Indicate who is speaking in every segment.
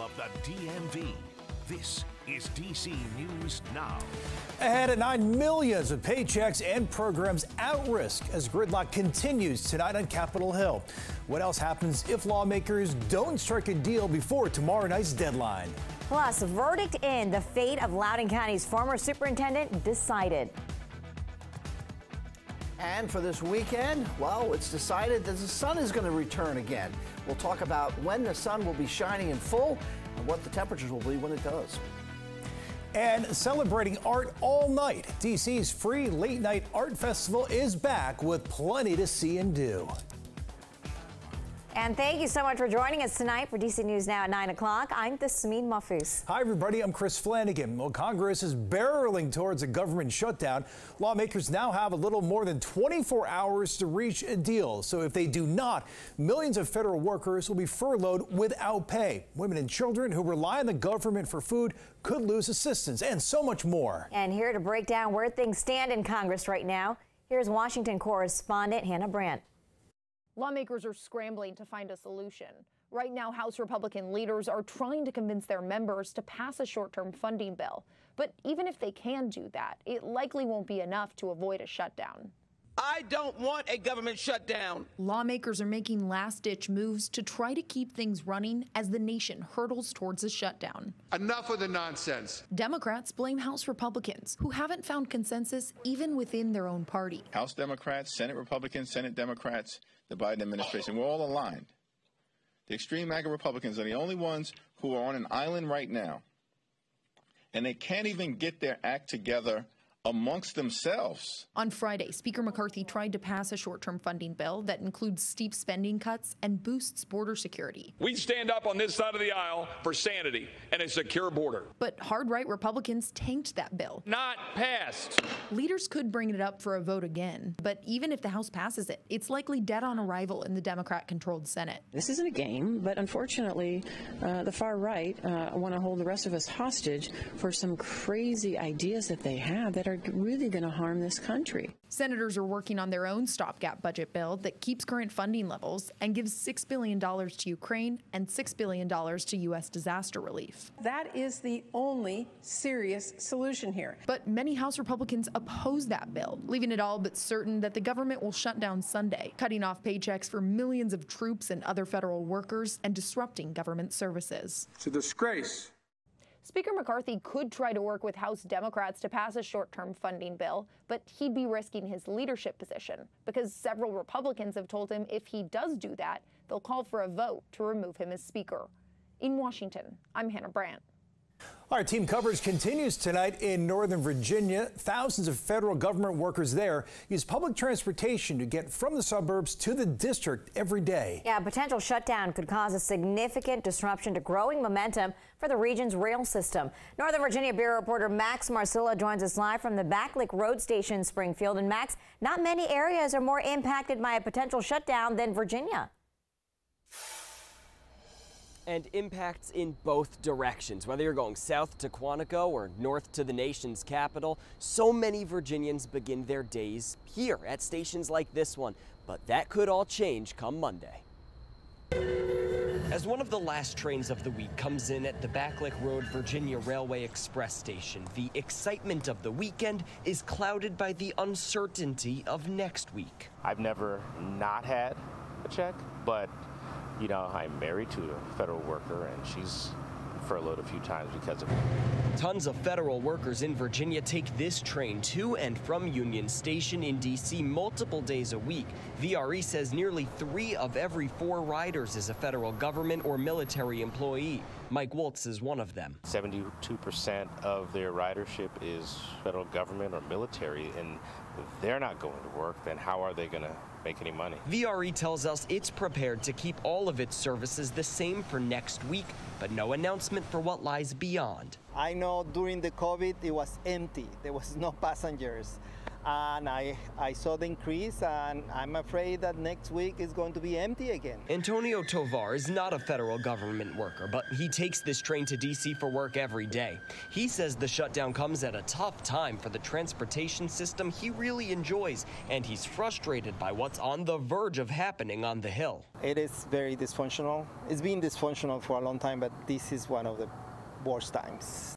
Speaker 1: of the DMV. This is DC News Now.
Speaker 2: Ahead at 9, millions of paychecks and programs at risk as gridlock continues tonight on Capitol Hill. What else happens if lawmakers don't strike a deal before tomorrow night's deadline?
Speaker 3: Plus, verdict in, the fate of Loudoun County's former superintendent decided.
Speaker 4: And for this weekend, well, it's decided that the sun is going to return again. We'll talk about when the sun will be shining in full and what the temperatures will be when it does.
Speaker 2: And celebrating art all night, DC's free late night art festival is back with plenty to see and do.
Speaker 3: And thank you so much for joining us tonight for DC News Now at 9 o'clock. I'm Tasmin Mahfouz.
Speaker 2: Hi, everybody. I'm Chris Flanagan. Well, Congress is barreling towards a government shutdown. Lawmakers now have a little more than 24 hours to reach a deal. So if they do not, millions of federal workers will be furloughed without pay. Women and children who rely on the government for food could lose assistance, and so much more.
Speaker 3: And here to break down where things stand in Congress right now, here's Washington correspondent Hannah Brandt.
Speaker 5: Lawmakers are scrambling to find a solution. Right now, House Republican leaders are trying to convince their members to pass a short-term funding bill. But even if they can do that, it likely won't be enough to avoid a shutdown.
Speaker 6: I don't want a government shutdown.
Speaker 5: Lawmakers are making last-ditch moves to try to keep things running as the nation hurdles towards a shutdown.
Speaker 7: Enough of the nonsense.
Speaker 5: Democrats blame House Republicans, who haven't found consensus even within their own party.
Speaker 8: House Democrats, Senate Republicans, Senate Democrats, the Biden administration, we're all aligned. The extreme MAGA Republicans are the only ones who are on an island right now, and they can't even get their act together amongst themselves.
Speaker 5: On Friday, Speaker McCarthy tried to pass a short-term funding bill that includes steep spending cuts and boosts border security.
Speaker 9: We stand up on this side of the aisle for sanity and a secure border.
Speaker 5: But hard-right Republicans tanked that bill.
Speaker 9: Not passed.
Speaker 5: Leaders could bring it up for a vote again, but even if the House passes it, it's likely dead on arrival in the Democrat-controlled Senate.
Speaker 10: This isn't a game, but unfortunately, the far right want to hold the rest of us hostage for some crazy ideas that they have that are really going to harm this country.
Speaker 5: Senators are working on their own stopgap budget bill that keeps current funding levels and gives $6 billion to Ukraine and $6 billion to U.S. disaster relief.
Speaker 11: That is the only serious solution here.
Speaker 5: But many House Republicans oppose that bill, leaving it all but certain that the government will shut down Sunday, cutting off paychecks for millions of troops and other federal workers and disrupting government services.
Speaker 7: It's a disgrace.
Speaker 5: Speaker McCarthy could try to work with House Democrats to pass a short-term funding bill, but he'd be risking his leadership position because several Republicans have told him if he does do that, they'll call for a vote to remove him as Speaker. In Washington, I'm Hannah Brandt.
Speaker 2: Our team coverage continues tonight in Northern Virginia. Thousands of federal government workers there use public transportation to get from the suburbs to the district every day.
Speaker 3: Yeah, a potential shutdown could cause a significant disruption to growing momentum for the region's rail system. Northern Virginia Bureau reporter Max Marcilla joins us live from the Backlick Road Station in Springfield. And Max, not many areas are more impacted by a potential shutdown than Virginia.
Speaker 12: And impacts in both directions. Whether you're going south to Quantico or north to the nation's capital, so many Virginians begin their days here at stations like this one. But that could all change come Monday. As one of the last trains of the week comes in at the Backlick Road Virginia Railway Express station, the excitement of the weekend is clouded by the uncertainty of next week.
Speaker 13: I've never not had a check, but you know, I'm married to a federal worker, and she's furloughed a few times because of it.
Speaker 12: Tons of federal workers in Virginia take this train to and from Union Station in D.C. multiple days a week. VRE says nearly 3 of every 4 riders is a federal government or military employee. Mike Woltz is one of them.
Speaker 13: 72% of their ridership is federal government or military, and if they're not going to work, then how are they going to make any money?
Speaker 12: VRE tells us it's prepared to keep all of its services the same for next week, but no announcement for what lies beyond.
Speaker 14: I know during the COVID it was empty. There was no passengers. and I saw the increase, and I'm afraid that next week is going to be empty again.
Speaker 12: Antonio Tovar is not a federal government worker, but he takes this train to D.C. for work every day. He says the shutdown comes at a tough time for the transportation system he really enjoys, and he's frustrated by what's on the verge of happening on the Hill.
Speaker 14: It is very dysfunctional. It's been dysfunctional for a long time, but this is one of the worst times.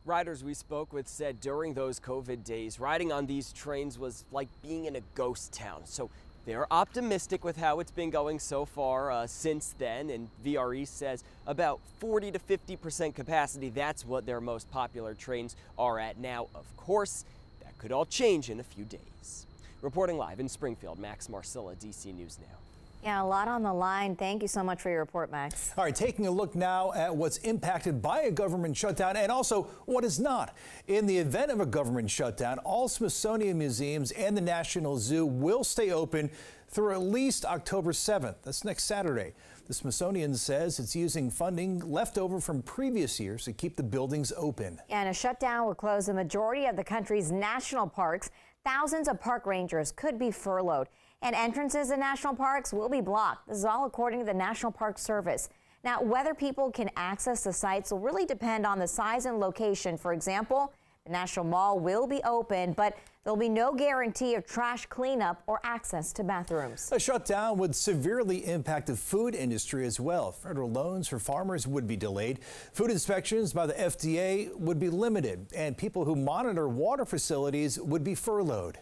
Speaker 12: Riders we spoke with said during those COVID days, riding on these trains was like being in a ghost town. So they're optimistic with how it's been going so far since then. And VRE says about 40 to 50% capacity. That's what their most popular trains are at now. Of course, that could all change in a few days. Reporting live in Springfield, Max Marcilla, DC News Now.
Speaker 3: Yeah, a lot on the line. Thank you so much for your report, Max.
Speaker 2: All right, taking a look now at what's impacted by a government shutdown and also what is not. In the event of a government shutdown, all Smithsonian museums and the National Zoo will stay open through at least October 7th. That's next Saturday. The Smithsonian says it's using funding left over from previous years to keep the buildings open.
Speaker 3: And a shutdown will close the majority of the country's national parks. Thousands of park rangers could be furloughed. And entrances in national parks will be blocked. This is all according to the National Park Service. Now, whether people can access the sites will really depend on the size and location. For example, the National Mall will be open, but there'll be no guarantee of trash cleanup or access to bathrooms.
Speaker 2: A shutdown would severely impact the food industry as well. Federal loans for farmers would be delayed. Food inspections by the FDA would be limited, and people who monitor water facilities would be furloughed.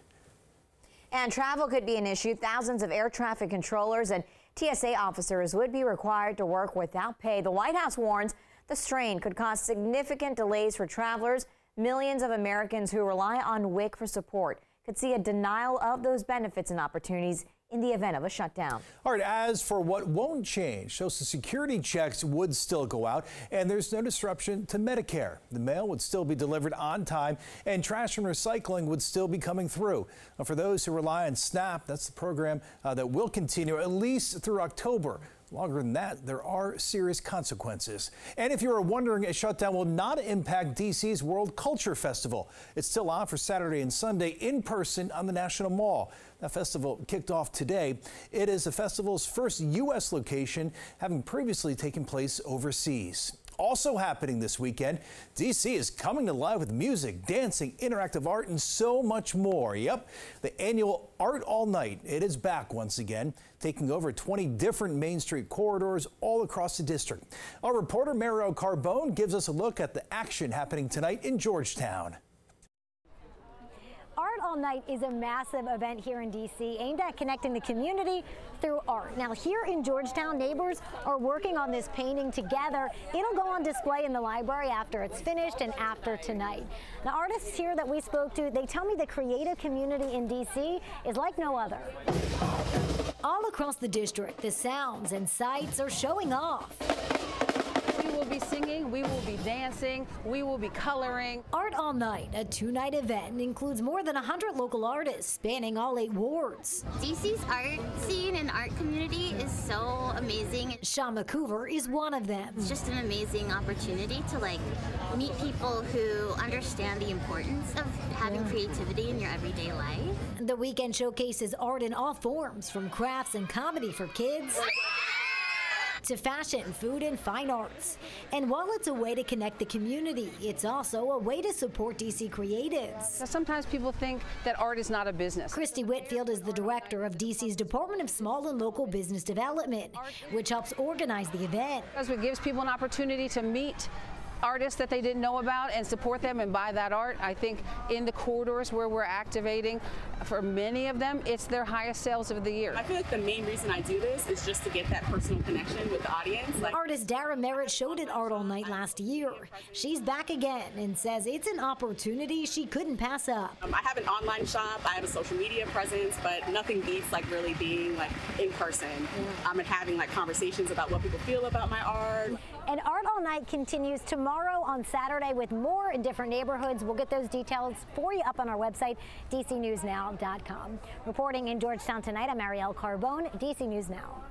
Speaker 3: And travel could be an issue. Thousands of air traffic controllers and TSA officers would be required to work without pay. The White House warns the strain could cause significant delays for travelers. Millions of Americans who rely on WIC for support could see a denial of those benefits and opportunities in the event of a shutdown.
Speaker 2: All right, as for what won't change, Social Security checks would still go out, and there's no disruption to Medicare. The mail would still be delivered on time, and trash and recycling would still be coming through. Now, for those who rely on SNAP, that's the program that will continue at least through October. Longer than that, there are serious consequences. And if you were wondering, a shutdown will not impact DC's World Culture Festival. It's still on for Saturday and Sunday in person on the National Mall. That festival kicked off today. It is the festival's first U.S. location, having previously taken place overseas. Also happening this weekend, D.C. is coming to life with music, dancing, interactive art, and so much more. Yep, the annual Art All Night. It is back once again, taking over 20 different Main Street corridors all across the district. Our reporter, Mariel Carbone, gives us a look at the action happening tonight in Georgetown.
Speaker 15: Art All Night is a massive event here in D.C. aimed at connecting the community through art. Now, here in Georgetown, neighbors are working on this painting together. It'll go on display in the library after it's finished and after tonight. Now, artists here that we spoke to, they tell me the creative community in D.C. is like no other. All across the district, the sounds and sights are showing off.
Speaker 16: We will be singing, we will be dancing, we will be coloring.
Speaker 15: Art All Night, a two-night event, includes more than 100 local artists spanning all 8 wards.
Speaker 17: DC's art scene and art community is so amazing.
Speaker 15: Shama Coover is one of them.
Speaker 17: It's just an amazing opportunity to meet people who understand the importance of having creativity in your everyday life.
Speaker 15: The weekend showcases art in all forms, from crafts and comedy for kids to fashion, food, and fine arts. And while it's a way to connect the community, it's also a way to support DC creatives.
Speaker 16: Sometimes people think that art is not a business.
Speaker 15: Christy Whitfield is the director of DC's Department of Small and Local Business Development, which helps organize the event.
Speaker 16: Because it gives people an opportunity to meet artists that they didn't know about and support them and buy that art. I think in the corridors where we're activating, for many of them, it's their highest sales of the year.
Speaker 18: I feel like the main reason I do this is just to get that personal connection with the audience.
Speaker 15: Artist Dara Merritt showed at Art All Night last year. She's back again and says it's an opportunity she couldn't pass up.
Speaker 18: I have an online shop, I have a social media presence, but nothing beats really being in person and having conversations about what people feel about my art.
Speaker 15: And Art All Night continues tomorrow on Saturday with more in different neighborhoods. We'll get those details for you up on our website, dcnewsnow.com. Reporting in Georgetown tonight, I'm Mariel Carbone, DC News Now.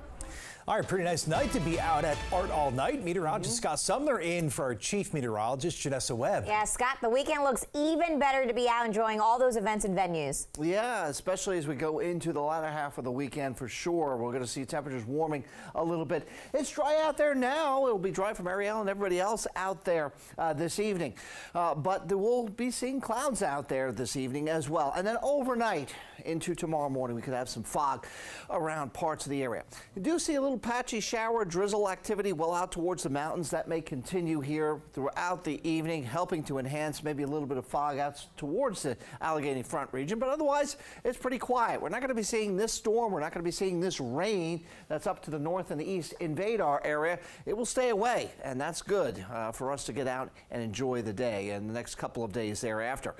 Speaker 2: All right, pretty nice night to be out at Art All Night. Meteorologist Scott Sumner in for our chief meteorologist, Janessa Webb.
Speaker 3: Yeah, Scott, the weekend looks even better to be out enjoying all those events and venues.
Speaker 4: Yeah, especially as we go into the latter half of the weekend for sure. We're going to see temperatures warming a little bit. It's dry out there now. It'll be dry from Ariel and everybody else out there this evening. But there will be seeing clouds out there this evening as well. And then overnight into tomorrow morning, we could have some fog around parts of the area. You do see a little patchy shower drizzle activity well out towards the mountains. That may continue here throughout the evening, helping to enhance maybe a little bit of fog out towards the Allegheny Front region. But otherwise, it's pretty quiet. We're not going to be seeing this storm. We're not going to be seeing this rain that's up to the north and the east invade our area. It will stay away, and that's good for us to get out and enjoy the day and the next couple of days thereafter.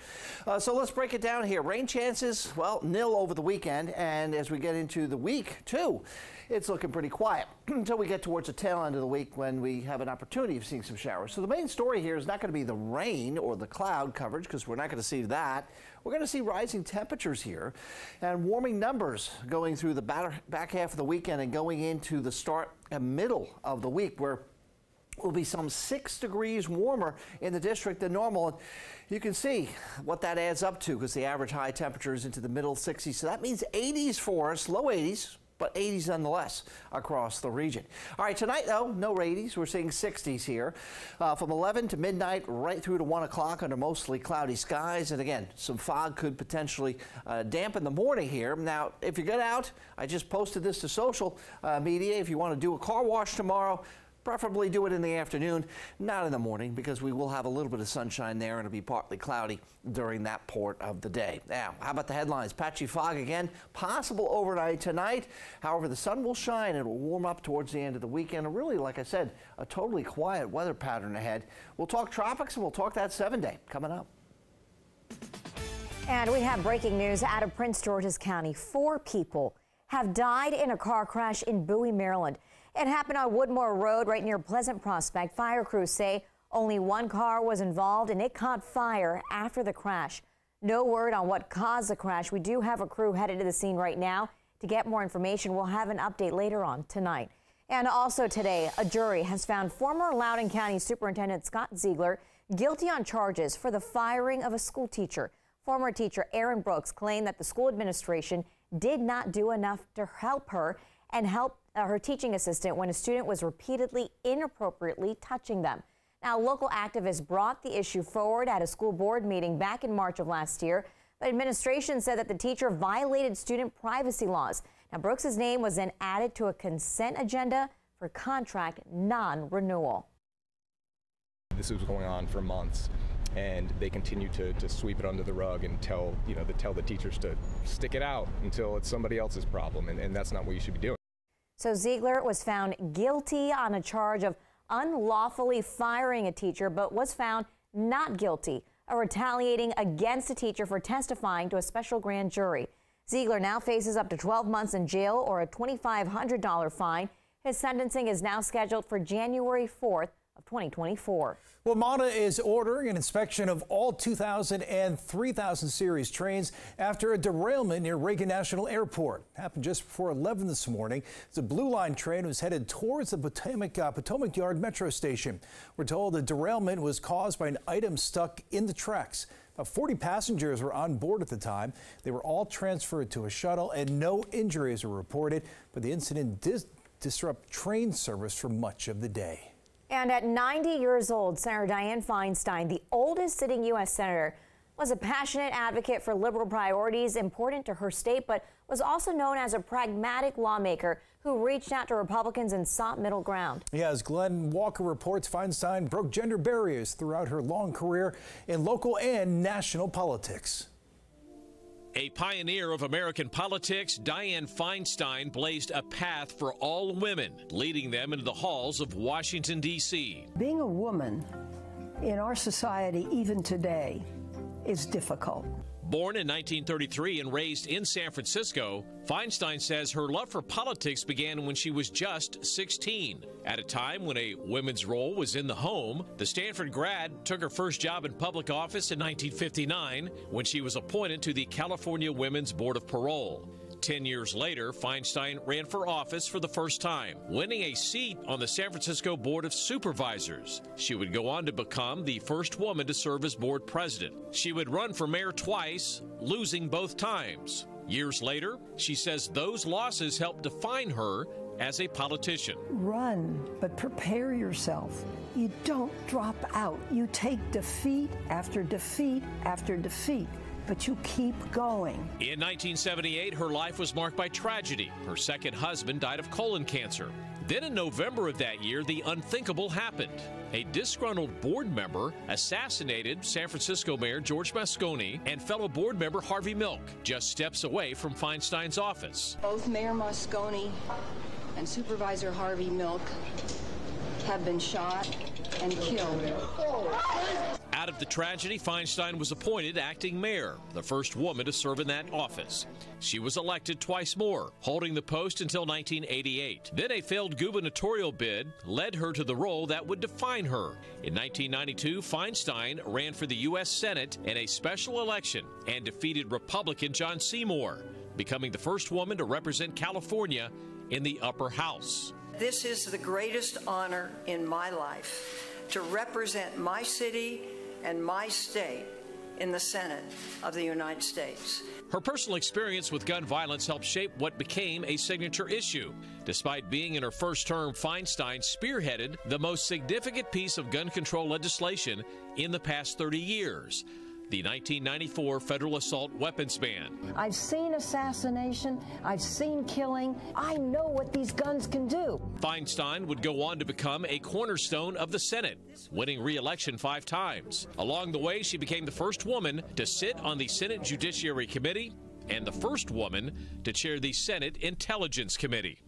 Speaker 4: So let's break it down here. Rain chances, well, nil over the weekend, and as we get into the week, too, it's looking pretty quiet until we get towards the tail end of the week when we have an opportunity of seeing some showers. So the main story here is not going to be the rain or the cloud coverage, because we're not going to see that. We're going to see rising temperatures here and warming numbers going through the back half of the weekend and going into the start and middle of the week, where will be some 6 degrees warmer in the district than normal. And you can see what that adds up to, because the average high temperature is into the middle 60s. So that means 80s for us, low 80s, but 80s nonetheless across the region. All right, tonight, though, no 80s. We're seeing 60s here from 11 to midnight right through to 1 o'clock under mostly cloudy skies. And again, some fog could potentially dampen the morning here. Now, if you get out, I just posted this to social media. If you want to do a car wash tomorrow, preferably do it in the afternoon, not in the morning, because we will have a little bit of sunshine there and it'll be partly cloudy during that part of the day. Now, how about the headlines? Patchy fog again, possible overnight tonight. However, the sun will shine. It will warm up towards the end of the weekend. And really, like I said, a totally quiet weather pattern ahead. We'll talk tropics and we'll talk that 7-day coming up.
Speaker 3: And we have breaking news out of Prince George's County. 4 people have died in a car crash in Bowie, Maryland. It happened on Woodmore Road right near Pleasant Prospect. Fire crews say only 1 car was involved and it caught fire after the crash. No word on what caused the crash. We do have a crew headed to the scene right now to get more information. We'll have an update later on tonight. And also today, a jury has found former Loudoun County Superintendent Scott Ziegler guilty on charges for the firing of a school teacher. Former teacher Aaron Brooks claimed that the school administration did not do enough to help her and help her teaching assistant when a student was repeatedly inappropriately touching them. Now, local activists brought the issue forward at a school board meeting back in March of last year. But administration said that the teacher violated student privacy laws. Now, Brooks's name was then added to a consent agenda for contract non-renewal.
Speaker 19: This was going on for months, and they continue to sweep it under the rug and tell the teachers to stick it out until it's somebody else's problem, and that's not what you should be doing.
Speaker 3: So Ziegler was found guilty on a charge of unlawfully firing a teacher, but was found not guilty of retaliating against a teacher for testifying to a special grand jury. Ziegler now faces up to 12 months in jail or a $2,500 fine. His sentencing is now scheduled for January 4th of 2024.
Speaker 2: Well, MATA is ordering an inspection of all 2000 and 3000 series trains after a derailment near Reagan National Airport. It happened just before 11 this morning. The Blue Line train was headed towards the Potomac Yard Metro Station. We're told the derailment was caused by an item stuck in the tracks. About 40 passengers were on board at the time. They were all transferred to a shuttle and no injuries were reported, but the incident did disrupt train service for much of the day.
Speaker 3: And at 90 years old, Sen Dianne Feinstein, the oldest sitting U.S. senator, was a passionate advocate for liberal priorities important to her state, but was also known as a pragmatic lawmaker who reached out to Republicans and sought middle ground.
Speaker 2: Yeah, as Glenn Walker reports, Feinstein broke gender barriers throughout her long career in local and national politics.
Speaker 9: A pioneer of American politics, Dianne Feinstein blazed a path for all women, leading them into the halls of Washington, D.C.
Speaker 11: Being a woman in our society, even today, is difficult.
Speaker 9: Born in 1933 and raised in San Francisco, Feinstein says her love for politics began when she was just 16. At a time when a women's role was in the home, the Stanford grad took her first job in public office in 1959 when she was appointed to the California Women's Board of Parole. 10 years later, Feinstein ran for office for the first time, winning a seat on the San Francisco Board of Supervisors. She would go on to become the first woman to serve as board president. She would run for mayor twice, losing both times. Years later, she says those losses helped define her as a politician.
Speaker 11: Run, but prepare yourself. You don't drop out. You take defeat after defeat after defeat, but you keep going.
Speaker 9: In 1978, her life was marked by tragedy. Her second husband died of colon cancer. Then in November of that year, the unthinkable happened. A disgruntled board member assassinated San Francisco Mayor George Moscone and fellow board member Harvey Milk, just steps away from Feinstein's office.
Speaker 20: Both Mayor Moscone and Supervisor Harvey Milk have been shot and killed.
Speaker 9: Out of the tragedy, Feinstein was appointed acting mayor, the first woman to serve in that office. She was elected twice more, holding the post until 1988. Then a failed gubernatorial bid led her to the role that would define her. In 1992, Feinstein ran for the U.S. Senate in a special election and defeated Republican John Seymour, becoming the first woman to represent California in the upper house.
Speaker 11: This is the greatest honor in my life, to represent my city and my state in the Senate of the United States.
Speaker 9: Her personal experience with gun violence helped shape what became a signature issue. Despite being in her first term, Feinstein spearheaded the most significant piece of gun control legislation in the past 30 years. The 1994 federal assault weapons ban.
Speaker 11: I've seen assassination, I've seen killing, I know what these guns can do.
Speaker 9: Feinstein would go on to become a cornerstone of the Senate, winning re-election 5 times. Along the way, she became the first woman to sit on the Senate Judiciary Committee and the first woman to chair the Senate Intelligence Committee.